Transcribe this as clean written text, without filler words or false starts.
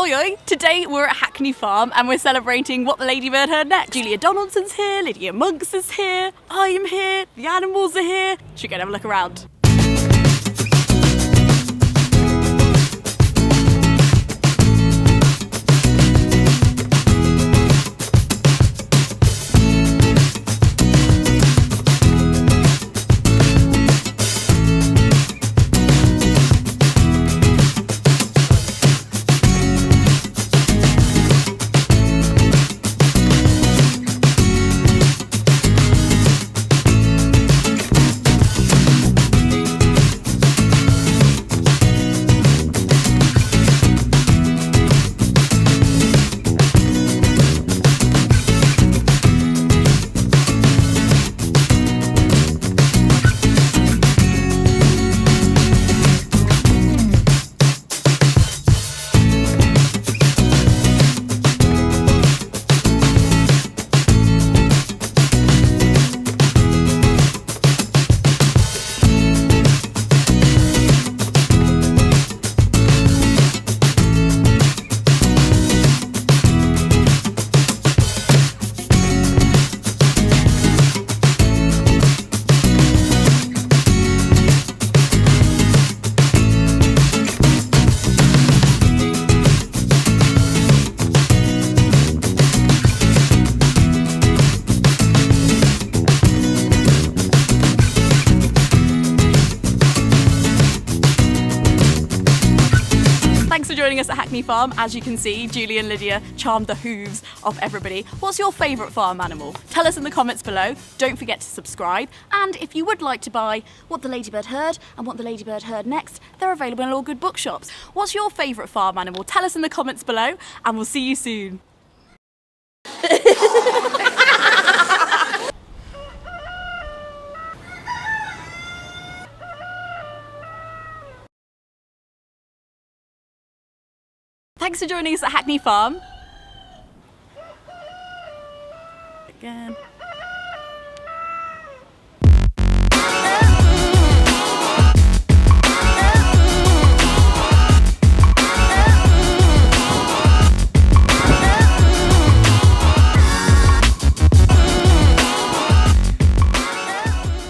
Oi oi! Today we're at Hackney Farm and we're celebrating What the Ladybird Heard Next. Julia Donaldson's here, Lydia Monks is here, I'm here, the animals are here. Should we go and have a look around? Thanks for joining us at Hackney Farm. As you can see, Julie and Lydia charmed the hooves of everybody. What's your favourite farm animal? Tell us in the comments below. Don't forget to subscribe. And if you would like to buy What the Ladybird Heard and What the Ladybird Heard Next, they're available in all good bookshops. What's your favourite farm animal? Tell us in the comments below and we'll see you soon. Thanks for joining us at Hackney Farm. Again.